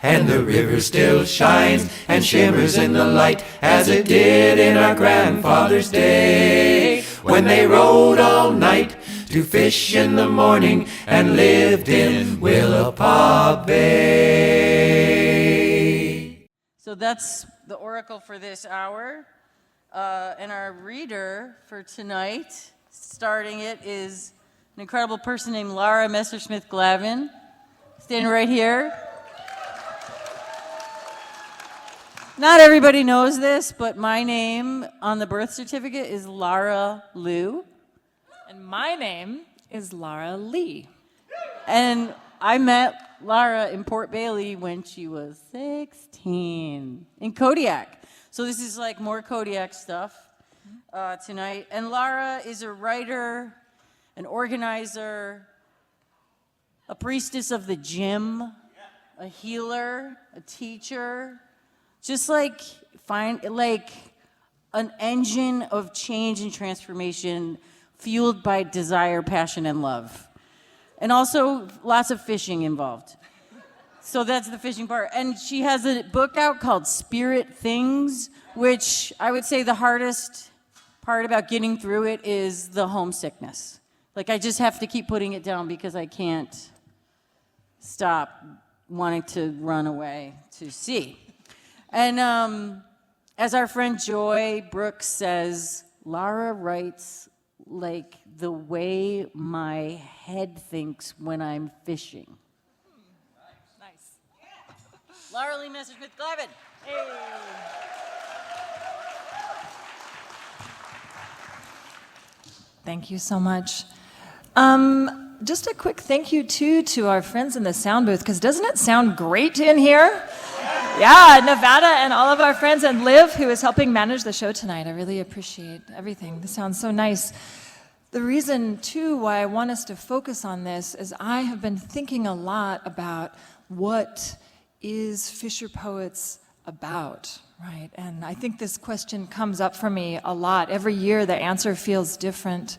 And the river still shines and shimmers in the light as it did in our grandfather's day, when they rode all night to fish in the morning and lived in Willapa Bay. So that's the oracle for this hour. And our reader for tonight, starting it, is an incredible person named Lara Messersmith-Glavin, standing right here. Not everybody knows this, but my name on the birth certificate is Lara Liu. And my name is Lara Lee. And I met Lara in Port Bailey when she was 16 in Kodiak. So this is like more Kodiak stuff tonight. And Lara is a writer, an organizer, a priestess of the gym, a healer, a teacher, just like an engine of change and transformation fueled by desire, passion, and love. And also lots of fishing involved. So that's the fishing part. And she has a book out called Spirit Things, which I would say the hardest part about getting through it is the homesickness. Like, I just have to keep putting it down because I can't stop wanting to run away to sea. And as our friend Joy Brooks says, Lara writes like the way my head thinks when I'm fishing. Nice. Lara Lee Messersmith-Glavin. Hey. Thank you so much. Just a quick thank you, too, to our friends in the sound booth, because doesn't it sound great in here? Yeah, Nevada and all of our friends, and Liv, who is helping manage the show tonight. I really appreciate everything. This sounds so nice. The reason, too, why I want us to focus on this is I have been thinking a lot about what is Fisher Poets about, right? And I think this question comes up for me a lot. Every year, the answer feels different.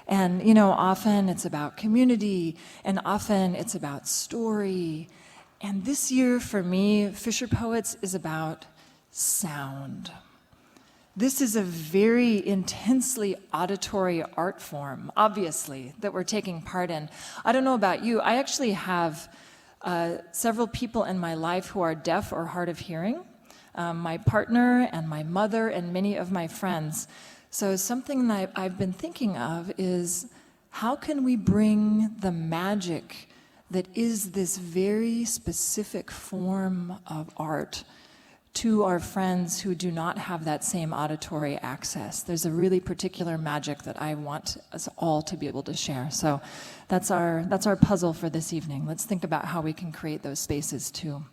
And, you know, often it's about community, and often it's about story. And this year, for me, Fisher Poets is about sound. This is a very intensely auditory art form, obviously, that we're taking part in. I don't know about you, I actually have several people in my life who are deaf or hard of hearing, my partner and my mother and many of my friends. So something that I've been thinking of is, how can we bring the magic that is this very specific form of art to our friends who do not have that same auditory access? There's a really particular magic that I want us all to be able to share. So that's our puzzle for this evening. Let's think about how we can create those spaces too.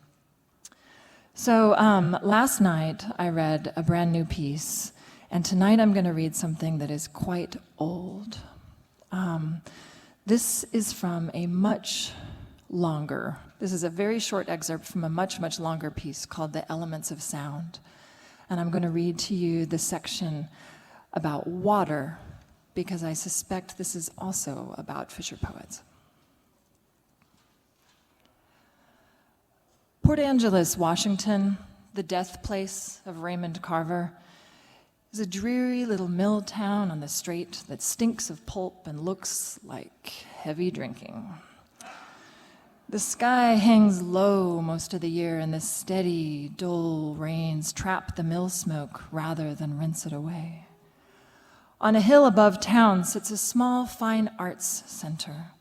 So last night I read a brand new piece, and tonight I'm going to read something that is quite old. This is from a much longer, this is a very short excerpt from a much, much longer piece called The Elements of Sound. And I'm going to read to you the section about water, because I suspect this is also about Fisher Poets. Port Angeles, Washington, the death place of Raymond Carver, is a dreary little mill town on the strait that stinks of pulp and looks like heavy drinking. The sky hangs low most of the year, and the steady, dull rains trap the mill smoke rather than rinse it away. On a hill above town sits a small fine arts center.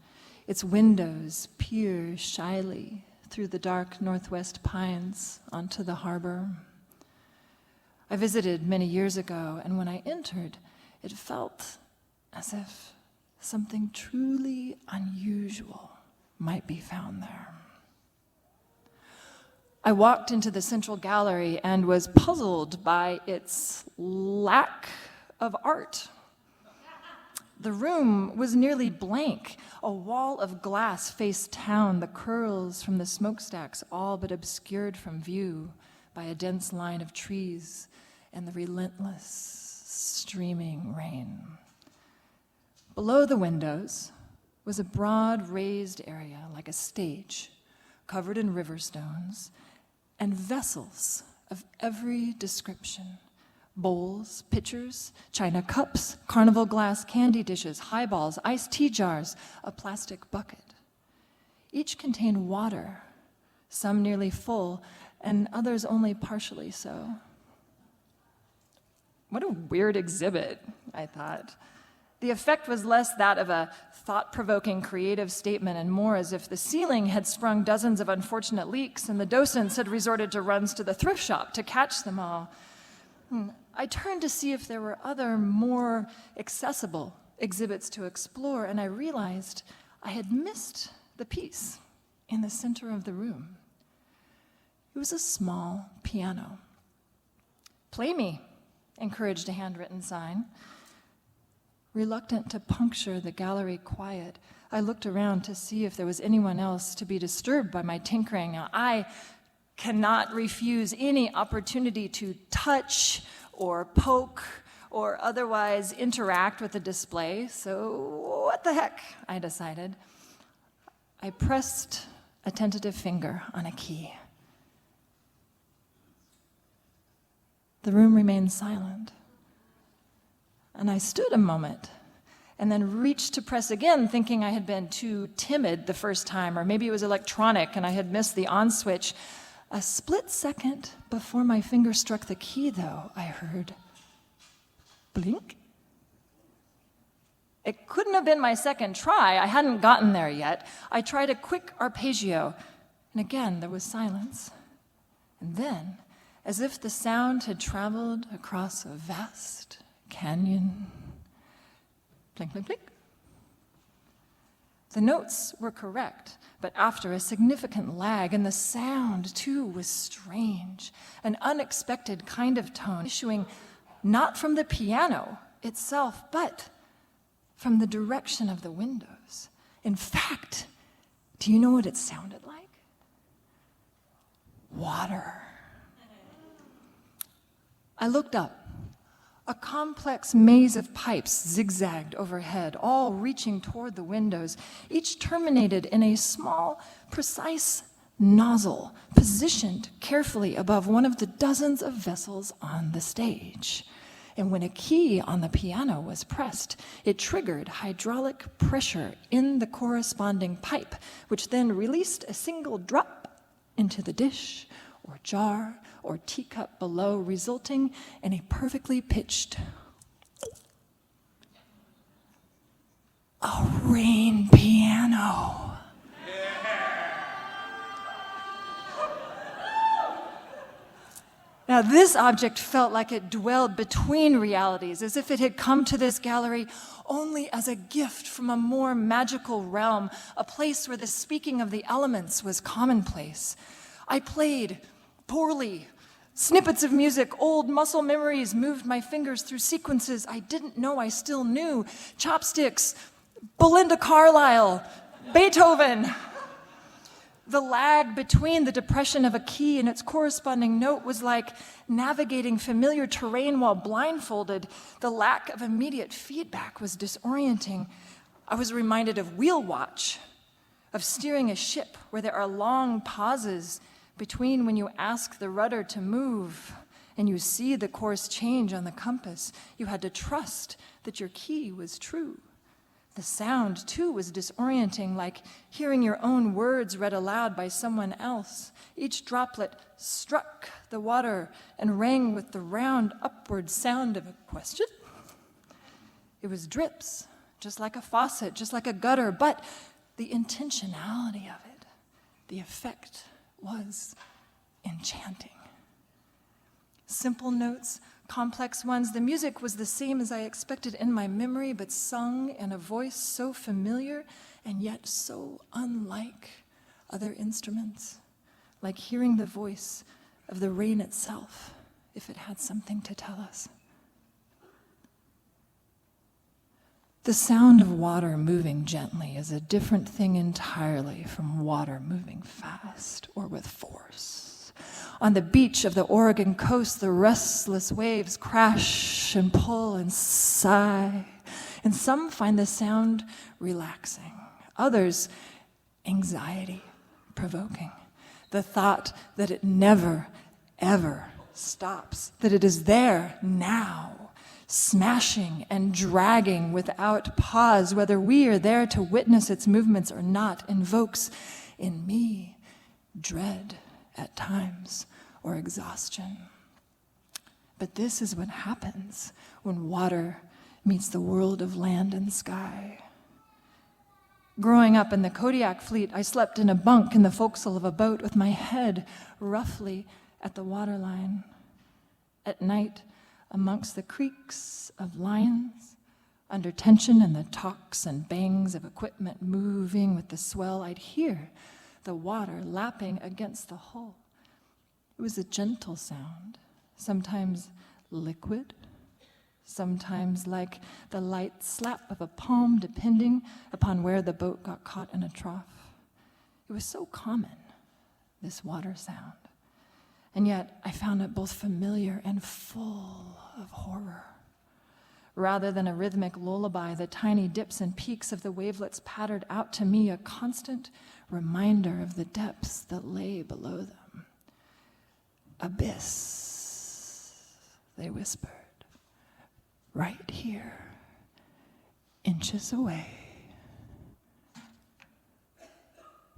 Its windows peer shyly through the dark northwest pines onto the harbor. I visited many years ago, and when I entered, it felt as if something truly unusual might be found there. I walked into the central gallery and was puzzled by its lack of art. The room was nearly blank. A wall of glass faced town, the curls from the smokestacks all but obscured from view by a dense line of trees and the relentless, streaming rain. Below the windows was a broad raised area like a stage, covered in river stones, and vessels of every description. Bowls, pitchers, china cups, carnival glass candy dishes, highballs, iced tea jars, a plastic bucket. Each contained water, some nearly full, and others only partially so. What a weird exhibit, I thought. The effect was less that of a thought-provoking creative statement and more as if the ceiling had sprung dozens of unfortunate leaks and the docents had resorted to runs to the thrift shop to catch them all. I turned to see if there were other, more accessible exhibits to explore, and I realized I had missed the piece in the center of the room. It was a small piano. "Play me," encouraged a handwritten sign. Reluctant to puncture the gallery quiet, I looked around to see if there was anyone else to be disturbed by my tinkering. Now, I cannot refuse any opportunity to touch or poke or otherwise interact with the display, so what the heck, I decided. I pressed a tentative finger on a key. The room remained silent, and I stood a moment and then reached to press again, thinking I had been too timid the first time, or maybe it was electronic and I had missed the on switch. A split second before my finger struck the key, though, I heard blink. It couldn't have been my second try. I hadn't gotten there yet. I tried a quick arpeggio, and again there was silence. And then, as if the sound had traveled across a vast canyon, blink, blink, blink. The notes were correct, but after a significant lag, and the sound, too, was strange, an unexpected kind of tone, issuing not from the piano itself, but from the direction of the windows. In fact, do you know what it sounded like? Water. I looked up. A complex maze of pipes zigzagged overhead, all reaching toward the windows, each terminated in a small, precise nozzle positioned carefully above one of the dozens of vessels on the stage. And when a key on the piano was pressed, it triggered hydraulic pressure in the corresponding pipe, which then released a single drop into the dish or jar or teacup below, resulting in a perfectly pitched, a rain piano. Now, this object felt like it dwelled between realities, as if it had come to this gallery only as a gift from a more magical realm, a place where the speaking of the elements was commonplace. I played poorly. Snippets of music, old muscle memories moved my fingers through sequences I didn't know I still knew. Chopsticks, Belinda Carlisle, Beethoven. The lag between the depression of a key and its corresponding note was like navigating familiar terrain while blindfolded. The lack of immediate feedback was disorienting. I was reminded of wheel watch, of steering a ship where there are long pauses between when you ask the rudder to move and you see the course change on the compass. You had to trust that your key was true. The sound, too, was disorienting, like hearing your own words read aloud by someone else. Each droplet struck the water and rang with the round upward sound of a question. It was drips, just like a faucet, just like a gutter, but the intentionality of it, the effect, was enchanting. Simple notes, complex ones. The music was the same as I expected in my memory, but sung in a voice so familiar and yet so unlike other instruments, like hearing the voice of the rain itself, if it had something to tell us. The sound of water moving gently is a different thing entirely from water moving fast or with force. On the beach of the Oregon coast, the restless waves crash and pull and sigh, and some find the sound relaxing, others anxiety-provoking. the thought that it never, ever stops, that it is there now, smashing and dragging without pause, whether we are there to witness its movements or not, invokes in me dread at times or exhaustion. But this is what happens when water meets the world of land and sky. Growing up in the Kodiak fleet, I slept in a bunk in the forecastle of a boat with my head roughly at the waterline. At night, amongst the creaks of lions, under tension and the talks and bangs of equipment moving with the swell, I'd hear the water lapping against the hull. It was a gentle sound, sometimes liquid, sometimes like the light slap of a palm, depending upon where the boat got caught in a trough. It was so common, this water sound, and yet I found it both familiar and full of horror. Rather than a rhythmic lullaby, the tiny dips and peaks of the wavelets pattered out to me a constant reminder of the depths that lay below them. Abyss, they whispered, right here, inches away.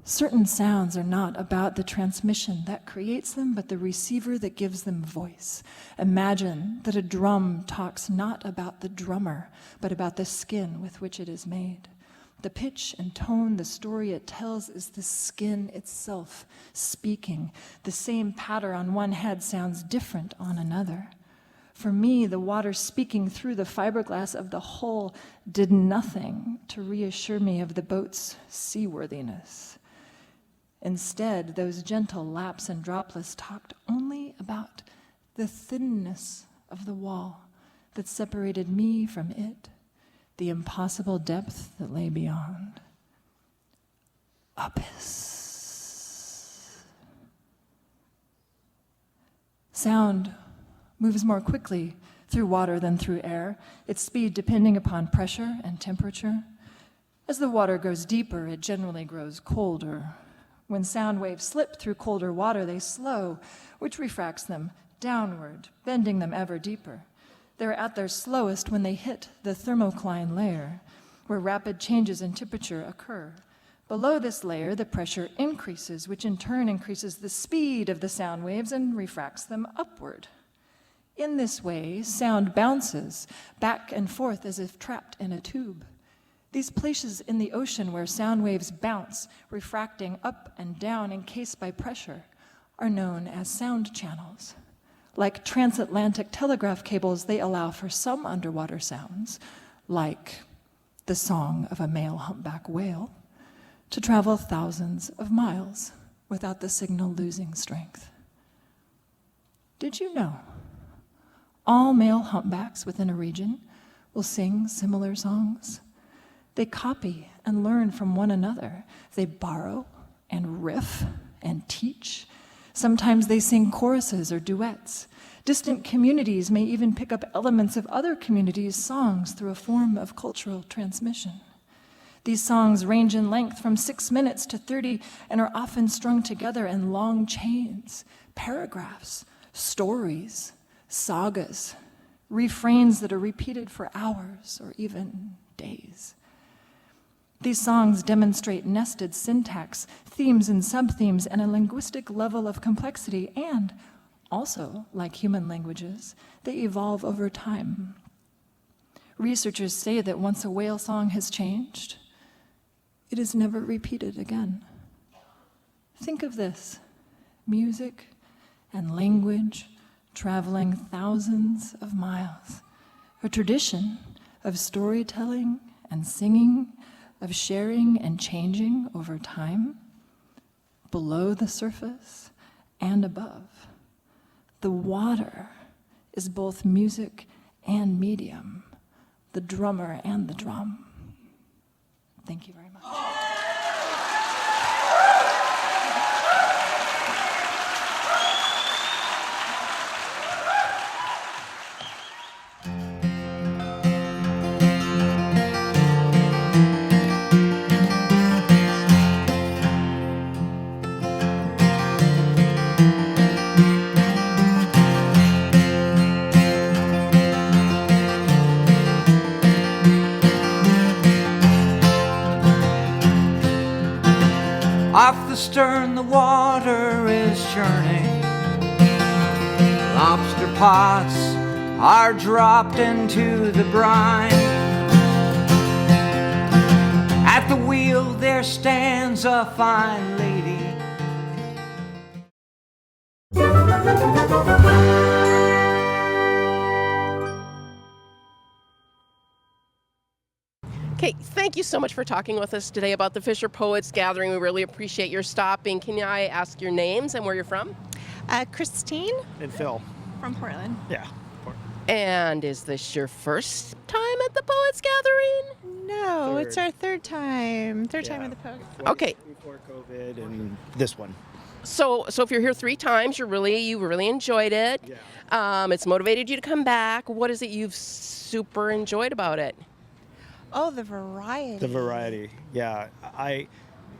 Certain sounds are not about the transmission that creates them, but the receiver that gives them voice. Imagine that a drum talks not about the drummer, but about the skin with which it is made. The pitch and tone, the story it tells, is the skin itself speaking. The same patter on one head sounds different on another. For me, the water speaking through the fiberglass of the hull did nothing to reassure me of the boat's seaworthiness. Instead, those gentle laps and droplets talked only about the thinness of the wall that separated me from it, the impossible depth that lay beyond. Abyss. Sound moves more quickly through water than through air, its speed depending upon pressure and temperature. As the water goes deeper, it generally grows colder. When sound waves slip through colder water, they slow, which refracts them downward, bending them ever deeper. They're at their slowest when they hit the thermocline layer, where rapid changes in temperature occur. Below this layer, the pressure increases, which in turn increases the speed of the sound waves and refracts them upward. In this way, sound bounces back and forth as if trapped in a tube. These places in the ocean where sound waves bounce, refracting up and down encased by pressure, are known as sound channels. Like transatlantic telegraph cables, they allow for some underwater sounds, like the song of a male humpback whale, to travel thousands of miles without the signal losing strength. Did you know all male humpbacks within a region will sing similar songs? They copy and learn from one another. They borrow and riff and teach. Sometimes they sing choruses or duets. Distant communities may even pick up elements of other communities' songs through a form of cultural transmission. These songs range in length from 6 minutes to 30 and are often strung together in long chains, paragraphs, stories, sagas, refrains that are repeated for hours or even days. These songs demonstrate nested syntax, themes and subthemes, and a linguistic level of complexity, and also, like human languages, they evolve over time. Researchers say that once a whale song has changed, it is never repeated again. Think of this: music and language traveling thousands of miles, a tradition of storytelling and singing, of sharing and changing over time, below the surface and above. The water is both music and medium, the drummer and the drum. Thank you very much. Bowstern the water is churning. Lobster pots are dropped into the brine. At the wheel there stands a fine lady. Okay, thank you so much for talking with us today about the FisherPoets Gathering. We really appreciate your stopping. Can I ask your names and where you're from? Christine And Phil. from Portland. Yeah. And is this your first time at the Poets Gathering? No, it's Third. our third time. Third time Yeah. at the Poets. Okay. Before COVID and this one. So if you're here 3 times, you really enjoyed it. Yeah. It's motivated you to come back. What is it you've super enjoyed about it? Oh, the variety. The variety. Yeah.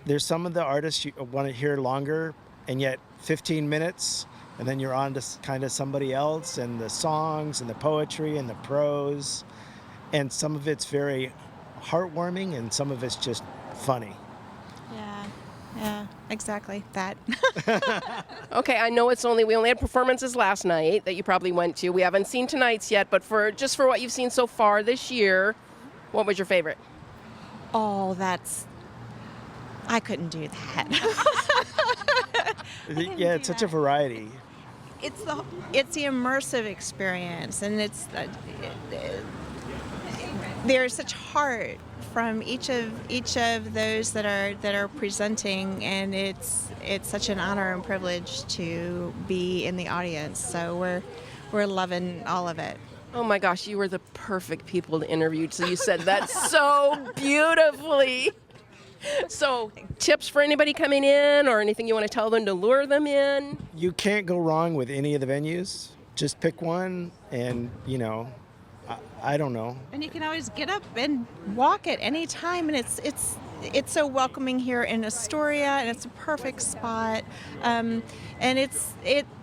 There's some of the artists you want to hear longer, and yet 15 minutes, and then you're on to kind of somebody else, and the songs and the poetry and the prose, and some of it's very heartwarming, and some of it's just funny. Yeah, exactly that. Okay, I know we only had performances last night that you probably went to. We haven't seen tonight's yet, but for what you've seen so far this year, what was your favorite? Oh, I couldn't do that. Yeah, it's such a variety. It's the immersive experience, and there's such heart from each of those that are presenting, and it's such an honor and privilege to be in the audience. So we're loving all of it. Oh my gosh, you were the perfect people to interview. So you said that so beautifully. So tips for anybody coming in, or anything you want to tell them to lure them in? You can't go wrong with any of the venues. Just pick one, and I don't know. And you can always get up and walk at any time, and it's so welcoming here in Astoria, and it's a perfect spot. And it's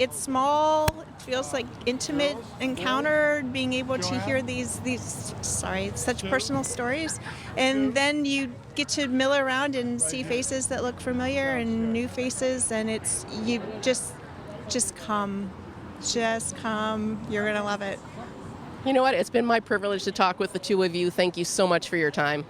small. It feels like intimate encounter, being able to hear these such personal stories, and then you get to mill around and see faces that look familiar and new faces, and you just come. You're gonna love it. You know what? It's been my privilege to talk with the two of you. Thank you so much for your time.